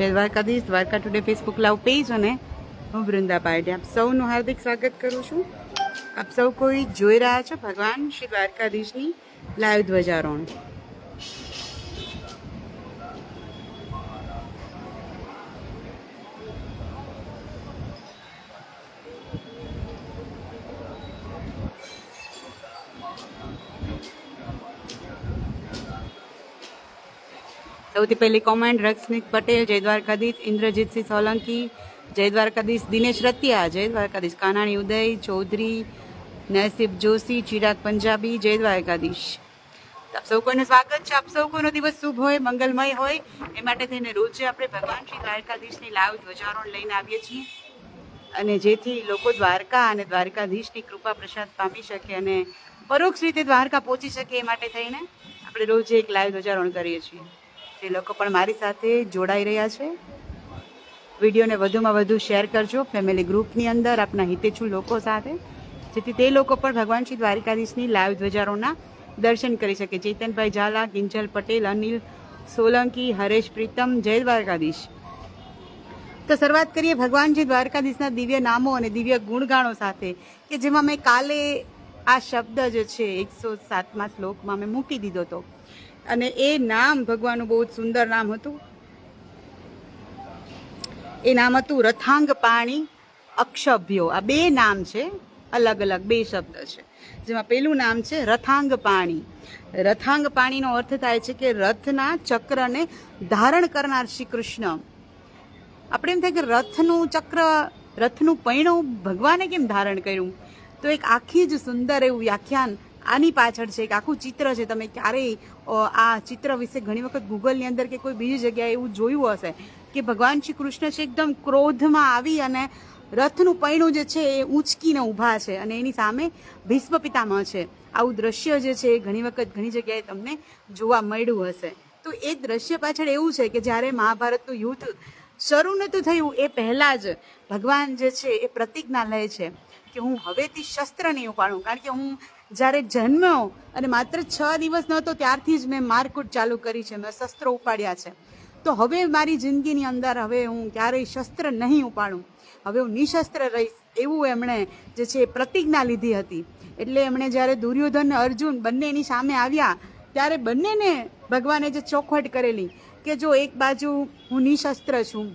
જય Dwarkadhish. Dwarka today Facebook live page અને હું વૃંદા પાર્ટી આપ સૌનું હાર્દિક સ્વાગત કરું છું. આપ સૌ કોઈ જોઈ રહ્યા છો ભગવાન શ્રી દ્વારકાધીશની લાઈવ ધ્વજારોહણ. સૌથી પહેલી કોમેન્ટ રક્ષનિક પટેલ, જય દ્વારકાધીશ. ઇન્દ્રજીતસિંહ સોલંકી, જય દ્વારકાધીશ. દિનેશ રતિયા, જય દ્વારકાધીશ. કાનાણી ઉદય ચૌધરી, નસીબ જોશી, ચિરાગ પંજાબી, જય દ્વારકાધીશ. આપ સૌ કોઈનું સ્વાગત છે. આપ સૌ કોઈનો દિવસ શુભ હોય, મંગલમય હોય એ માટે થઈને રોજે આપણે ભગવાન શ્રી દ્વારકાધીશની લાઈવ ધ્વજારોહણ લઈને આવીએ છીએ, અને જેથી લોકો દ્વારકા અને દ્વારકાધીશની કૃપા પ્રસાદ પામી શકે અને પરોક્ષ રીતે દ્વારકા પહોંચી શકે એ માટે થઈને આપણે રોજે એક લાઈવ ધ્વજારોહણ કરીએ છીએ. જે લોકો પણ મારી સાથે જોડાઈ રહ્યા છે, વિડીયોને વધુમાં વધુ શેર કરજો ફેમિલી ગ્રુપની અંદર આપના હિતેચ્છુ લોકો સાથે, જેથી તે લોકો પણ ભગવાન શ્રી દ્વારકાધીશની લાઈવ ધ્વજારોહણના દર્શન કરી શકે. ચેતનભાઈ ઝાલા, કિંજલ પટેલ, અનિલ સોલંકી, હરેશ પ્રીતમ, જય દ્વારકાધીશ. તો શરૂઆત કરીએ ભગવાન શ્રી દ્વારકાધીશના દિવ્ય નામો અને દિવ્ય ગુણગાણો સાથે, કે જેમાં મેં કાલે આ શબ્દ જે છે 107મા શ્લોકમાં મેં મૂકી દીધો હતો, અને એ નામ ભગવાનનું બહુ જ સુંદર નામ હતું. એ નામ હતું રથાંગ પાણી અક્ષભ્યો. આ બે નામ છે, અલગ અલગ બે શબ્દ છે, જેમાં પેલું નામ છે રથાંગ પાણી. રથાંગ પાણીનો અર્થ થાય છે કે રથના ચક્રને ધારણ કરનાર શ્રી કૃષ્ણ. આપણે એમ થાય કે રથનું ચક્ર, રથનું પૈણું ભગવાને કેમ ધારણ કર્યું, તો એક આખી જ સુંદર એવું વ્યાખ્યાન આની પાછળ છે, એક આખું ચિત્ર છે. તમે ક્યારેય આ ચિત્ર વિશે ઘણી વખત ગૂગલની અંદર કે કોઈ બીજી જગ્યાએ એવું જોયું હશે કે ભગવાન શ્રી કૃષ્ણ છે એકદમ ક્રોધમાં આવી અને રથનું પૈણું જે છે એ ઊંચકીને ઊભા છે, અને એની સામે ભીષ્મ પિતામહ છે. આવું દ્રશ્ય જે છે એ ઘણી વખત ઘણી જગ્યાએ તમને જોવા મળ્યું હશે. તો એ દ્રશ્ય પાછળ એવું છે કે જ્યારે મહાભારતનું યુદ્ધ શરૂ નહોતું થયું એ પહેલાં જ ભગવાન જે છે એ પ્રતિજ્ઞા લે છે કે હું હવેથી શસ્ત્ર નહીં ઉપાડું, કારણ કે હું જ્યારે જન્મ્યો અને માત્ર 6 દિવસ નહોતો ત્યારથી જ મેં મારકૂટ ચાલુ કરી છે, મેં શસ્ત્રો ઉપાડ્યા છે. તો હવે મારી જિંદગીની અંદર હવે હું ક્યારેય શસ્ત્ર નહીં ઉપાડું, હવે હું નિશસ્ત્ર રહીશ, એવું એમણે જે છે પ્રતિજ્ઞા લીધી હતી. એટલે એમણે જ્યારે દુર્યોધન અર્જુન બંને એની સામે આવ્યા ત્યારે બંનેને ભગવાને જે ચોખવટ કરેલી કે જો એક બાજુ હું નિશસ્ત્ર છું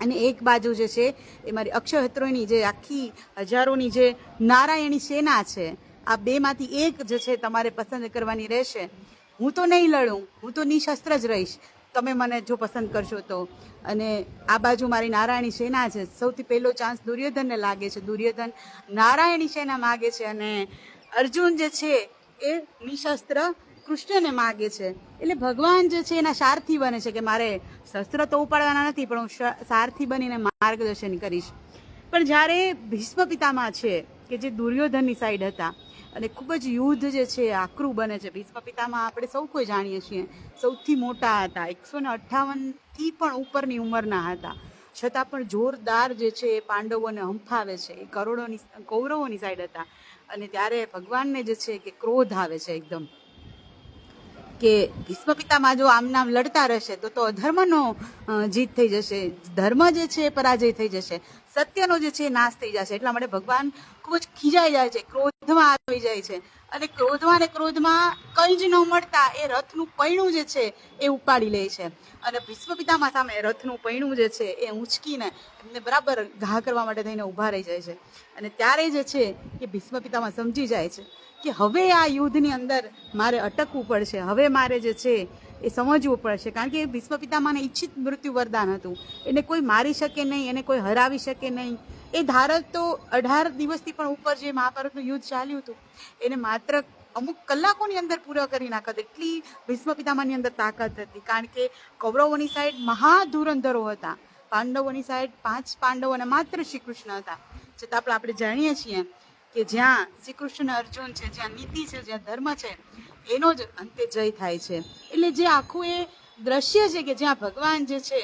અને એક બાજુ જે છે એ મારી અક્ષયત્રોની જે આખી હજારોની જે નારાયણી સેના છે, આ બેમાંથી એક જે છે તમારે પસંદ કરવાની રહેશે. હું તો નહીં લડું, હું તો નિશસ્ત્ર જ રહીશ, તમે મને જો પસંદ કરશો તો. અને આ બાજુ મારી નારાયણી સેના છે. સૌથી પહેલો ચાન્સ દુર્યોધનને લાગે છે, દુર્યોધન નારાયણી સેના માગે છે, અને અર્જુન જે છે એ નિશસ્ત્ર કૃષ્ણને માગે છે. એટલે ભગવાન જે છે એના સારથી બને છે કે મારે શસ્ત્ર તો ઉપાડવાના નથી, પણ હું સારથી બનીને માર્ગદર્શન કરીશ. પણ જ્યારે ભીષ્મ પિતામહ છે કે જે દુર્યોધનની સાઈડ હતા અને ખૂબ જ યુદ્ધ જે છે આકરું બને છે. ભીષ્મ પિતામહ આપણે સૌ કોઈ જાણીએ છીએ સૌથી મોટા હતા, 158થી પણ ઉપરની ઉંમરના હતા, છતાં પણ જોરદાર જે છે એ પાંડવોને હંફાવે છે. એ કૌરવોની સાઈડ હતા, અને ત્યારે ભગવાનને જે છે કે ક્રોધ આવે છે એકદમ, કે ભીષ્મ પિતામહ જો આમ નામ લડતા રહેશે તો અધર્મનો જીત થઈ જશે, ધર્મ જે છે એ પરાજય થઈ જશે, સત્યનો જે છે નાશ થઈ જશે. એટલા માટે ભગવાન ખૂબ જ ખીજાઈ જાય છે, ક્રોધમાં આવી જાય છે, અને ક્રોધમાં કંઈ જ ન મળતા એ રથનું પૈણું જે છે એ ઉપાડી લે છે, અને ભીષ્મ પિતામહ સામે રથનું પૈણું જે છે એ ઊંચકીને એમને બરાબર ઘા કરવા માટે થઈને ઊભા રહી જાય છે. અને ત્યારે જે છે કે ભીષ્મ પિતામહ સમજી જાય છે કે હવે આ યુદ્ધની અંદર મારે અટકવું પડશે, હવે મારે જે છે એ સમજવું પડશે, કારણ કે ભીષ્મ પિતામહને ઈચ્છિત મૃત્યુ વરદાન હતું. એને કોઈ મારી શકે નહીં, એને કોઈ હરાવી શકે નહીં. એ ધારત તો 18 દિવસથી પણ ઉપર જે મહાભારતનું યુદ્ધ ચાલ્યું હતું એને માત્ર અમુક કલાકોની અંદર પૂરો કરી નાખત, એટલી ભીષ્મ પિતામહની અંદર તાકાત હતી. કારણ કે કૌરવોની સાઈડ મહાધુરંધરો હતા, પાંડવોની સાઈડ 5 પાંડવો અને માત્ર શ્રી કૃષ્ણ હતા. છતાં પણ આપણે જાણીએ છીએ કે જ્યાં શ્રી કૃષ્ણ અર્જુન છે, જ્યાં નીતિ છે, જ્યાં ધર્મ છે, એનો જ અંતે જય થાય છે. એટલે જે આખું એ દ્રશ્ય છે કે જ્યાં ભગવાન જે છે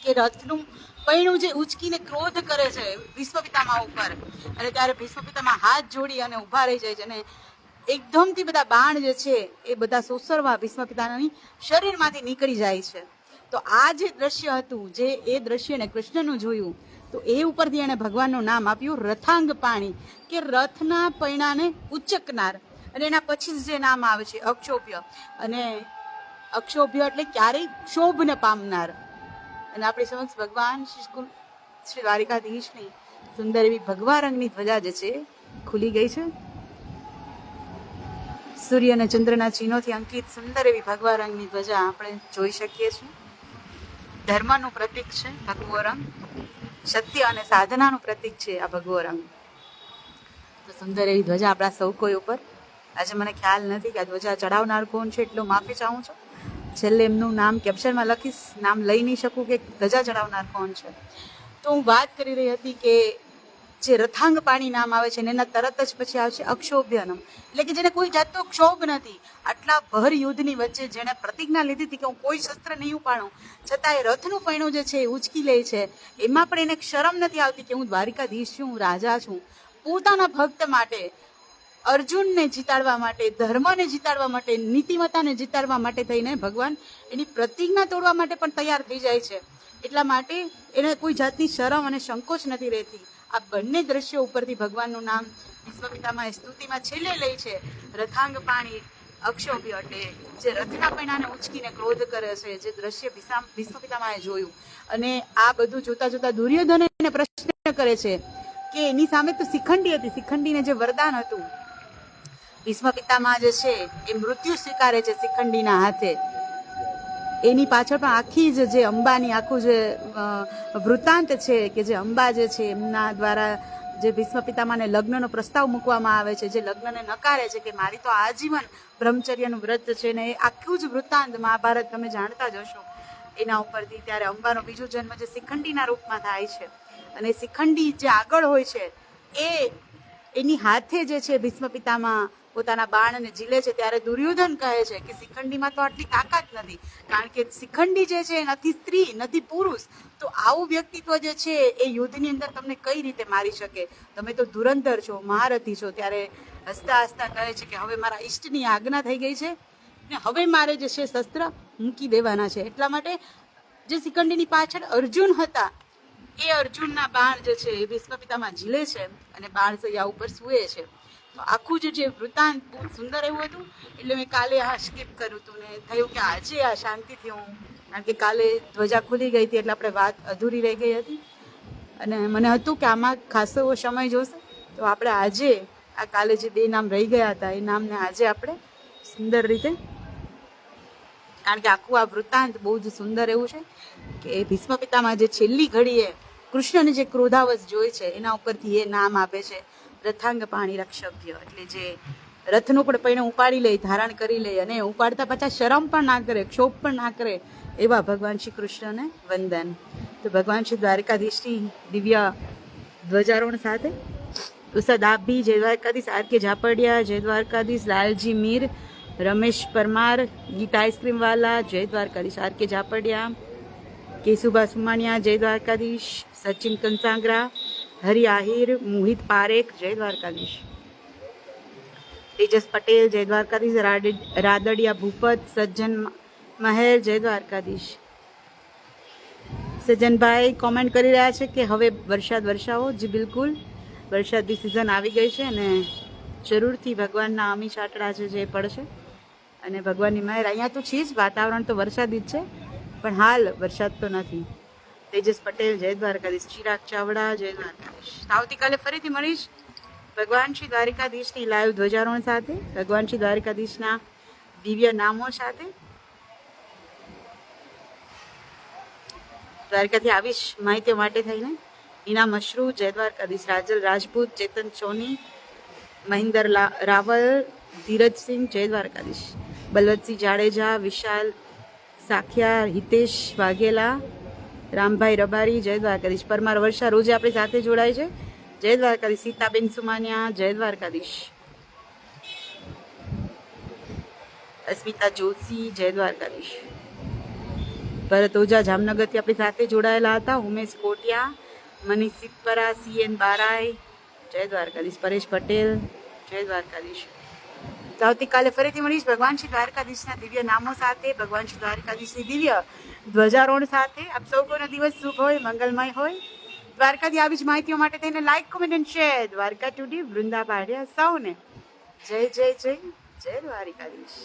કે રથનું પૈણું જે ઉચકીને ક્રોધ કરે છે ભીષ્મ પિતામહ ઉપર, અને ત્યારે ભીષ્મ પિતામહ હાથ જોડી અને ઊભા રહી જાય છે, અને એકદમથી બધા બાણ જે છે એ બધા સોસરવા ભીષ્મ પિતામહની શરીરમાંથી નીકળી જાય છે. તો આ જે દ્રશ્ય હતું, જે એ દ્રશ્યને કૃષ્ણનું જોયું, તો એ ઉપરથી એણે ભગવાનનું નામ આપ્યું રથાંગ પાણી, કે રથના પૈણાને ઉચકનાર. અને એના પછી જે નામ આવે છે અક્ષોભ્ય, અને અક્ષોભ્ય એટલે ક્યારેય ક્ષોભ ને પામનાર. અને આપણી સમક્ષ ભગવાન શ્રી દ્વારિકાધીશની સુંદર એવી ભગવા રંગની ધ્વજા જે છે ખુલી ગઈ છે. સૂર્ય અને ચંદ્રના ચિહ્નોથી અંકિત સુંદર એવી ભગવા રંગની ધ્વજા આપણે જોઈ શકીએ છીએ. ધર્મનું પ્રતીક છે ભગવો રંગ, સત્ય અને સાધનાનું પ્રતીક છે આ ભગવો રંગ. તો સુંદર એવી ધ્વજા આપણા સૌ કોઈ ઉપર. આજે મને ખ્યાલ નથી કે આ ધ્વજા ચડાવનાર કોણ છે, એટલું માફી ચાહું છું. છેલ્લે એમનું નામ કેપ્શનમાં લખીશ, નામ લઈ નહીં શકું કે ધજા ચડાવનાર કોણ છે. તો હું વાત કરી રહી હતી કે જે રથાંગ પાણી નામ આવે છે ને એના તરત જ પછી આવશે અક્ષોભ્યનમ, એટલે કે જેને કોઈ જાતનો ક્ષોભ નથી. આટલા ભર યુદ્ધની વચ્ચે જેને પ્રતિજ્ઞા લીધી હતી કે હું કોઈ શસ્ત્ર નહીં ઉપાડું, છતાં એ રથનું પૈણું જે છે એ ઉચકી લે છે. એમાં પણ એને શરમ નથી આવતી કે હું દ્વારિકાધીશ છું, હું રાજા છું. પોતાના ભક્ત માટે, અર્જુનને જીતાડવા માટે, ધર્મને જીતાડવા માટે, નીતિમત્તાને જીતાડવા માટે થઈને ભગવાન એની પ્રતિજ્ઞા તોડવા માટે પણ તૈયાર થઈ જાય છે. એટલા માટે એને કોઈ જાતની શરમ અને સંકોચ નથી રહેતી. આ બંને દ્રશ્યો ઉપરથી ભગવાનનું નામ વિશ્વપિતામાં સ્તુતિમાં છેલ્લે લે છે રથાંગ પાણી અક્ષોભ્ય, એટલે જે રથના પૈણાને ઉચકીને ક્રોધ કરે છે, જે દ્રશ્ય વિશ્વપિતામાં જોયું. અને આ બધું જોતા જોતા દુર્યોધન એને પ્રશ્ન કરે છે કે એની સામે તો શિખંડી હતી, શિખંડીને જે વરદાન હતું, ભીષ્મપિતામહ જે છે એ મૃત્યુ સ્વીકારે છે શિખંડીના હાથે. એની પાછળ પણ આખી જે અંબાની આખું જે વૃત્તાંત છે, કે જે અંબા જે છે એમના દ્વારા જે ભીષ્મપિતામહને લગ્નનો પ્રસ્તાવ મૂકવામાં આવે છે, જે લગ્નને નકારે છે કે મારી તો આજીવન બ્રહ્મચર્યનું વ્રત છે, ને એ આખું જ વૃત્તાંત મહાભારત તમે જાણતા જ હશો એના ઉપરથી. ત્યારે અંબાનો બીજો જન્મ જે શિખંડીના રૂપમાં થાય છે, અને શિખંડી જે આગળ હોય છે એની હાથે જે છે ભીષ્મપિતામહ પોતાના બાણને ઝીલે છે. ત્યારે દુર્યોધન કહે છે કે શિખંડીમાં તો આટલી તાકાત નથી, કારણ કે શિખંડી જે છે નથી સ્ત્રી, નથી પુરુષ. તો આવું વ્યક્તિત્વ જે છે એ યુદ્ધની અંદર તમને કઈ રીતે મારી શકે? તમે તો ધુરંધર છો, મહારથી છો. ત્યારે હસતા હસતા કહે છે કે હવે મારા ઈષ્ટની આજ્ઞા થઈ ગઈ છે ને હવે મારે જે છે શસ્ત્ર મૂકી દેવાના છે. એટલા માટે જે શિખંડીની પાછળ અર્જુન હતા, એ અર્જુનના બાણ જે છે એ ભીષ્મપિતામહ ઝીલે છે અને બાણ સૈયા ઉપર સૂએ છે. તો આખું જે વૃત્તાંત બહુ સુંદર એવું હતું. એટલે મેં કાલે આ સ્કીપ કર્યું હતું ને થયું કે આજે આ શાંતિથી હું, કારણ કે કાલે ધ્વજા ખુલી ગઈ હતી એટલે આપણે વાત અધૂરી રહી ગઈ હતી, અને મને હતું કે આમાં ખાસો એવો સમય જોશે. તો આપણે આજે આ કાલે જે બે નામ રહી ગયા હતા એ નામને આજે આપણે સુંદર રીતે, કારણ કે આખું આ વૃત્તાંત બહુ જ સુંદર એવું છે કે ભીષ્મપિતામહ જે છેલ્લી ઘડીએ કૃષ્ણને જે ક્રોધાવશ જોઈ છે એના ઉપરથી એ નામ આપે છે રથાંગ પાણી રક્ષભ્ય. એટલે જે રથનું પણ પૈણું ઉપાડી લે, ધારણ કરી લે, અને ઉપાડતા પાછા શરમ પણ ના કરે, ક્ષોભ પણ ના કરે, એવા ભગવાન શ્રી કૃષ્ણને વંદન. તો ભગવાન શ્રી દ્વારિકાધીશની દિવ્ય ધ્વજારોહણ સાથે ઉષદ આપ ભી, જય દ્વારકાધીશ. આર કે ઝાપડિયા, જય દ્વારકાધીશ. લાલજી મીર, રમેશ પરમાર, ગીતા આઈસ્ક્રીમ વાલા, જય દ્વારકાધીશ. આર કે ઝાપડિયા, કેશુભા સુમાણિયા, જય દ્વારકાધીશ. સચિન કંસાંગરા, હરિ આહિર, મોહિત પારેખ, જય દ્વારકાધીશ. તેજસ પટેલ, જય દ્વારકાધીશ. રાદડિયા ભૂપત, સજ્જન મહેર, જય દ્વારકાધીશ. સજ્જનભાઈ કોમેન્ટ કરી રહ્યા છે કે હવે વરસાદ વરસાવો. જી બિલકુલ, વરસાદની સિઝન આવી ગઈ છે અને જરૂરથી ભગવાનના અમી છાંટડા છે જે પડશે, અને ભગવાનની મહેર. અહીંયા તો છે જ, વાતાવરણ તો વરસાદી જ છે, પણ હાલ વરસાદ તો નથી. તેજસ પટેલ, જય દ્વારકાધીશ. ચિરાગ ચાવડા, જય દ્વારકાધીશ. આવતીકાલે ફરીથી મળીશ ભગવાન શ્રી દ્વારિકાધીશની લાઈવ ધ્વજારોહણ સાથે, ભગવાન શ્રી દ્વારિકાધીશના દિવ્ય નામો સાથે. દ્વારકાથી આવીશ માહિતીઓ માટે થઈને. ઈના મશરૂ, જય દ્વારકાધીશ. રાજલ રાજપૂત, ચેતન સોની, મહિન્દર રાવલ, ધીરજસિંહ, જય દ્વારકાધીશ. બલવતસિંહ જાડેજા, વિશાલ સાખિયા, હિતેશ વાઘેલા, રામભાઈ રબારી, જય દ્વારકાધીશ. પરમાર વર્ષા રોજે આપણી સાથે જોડાય છે, જય દ્વારકાધીશ. સીતાબેન સુમાનિયા, જય દ્વારકાધીશ. અસ્મિતા જોશી, જય દ્વારકાધીશ. ભરત ઓઝા જામનગરથી આપણી સાથે જોડાયેલા હતા. ઉમેશ કોટિયા, મનીષ સિત્પરા, CN બારાય, જય દ્વારકાધીશ. પરેશ પટેલ, જય દ્વારકાધીશ. તો આવતીકાલે ફરીથી મળીશ ભગવાન શ્રી દ્વારકાધીશના દિવ્ય નામો સાથે, ભગવાન શ્રી દ્વારકાધીશની દિવ્ય ધ્વજારોહણ સાથે. આપ સૌ કોઈનો દિવસ શુભ હોય, મંગલમય હોય. દ્વારકાથી આવી જ માહિતીઓ માટે તેને like, comment and share. Dwarka today Vrinda પાડ્યા સૌને જય જય જય જય દ્વારકાધીશ.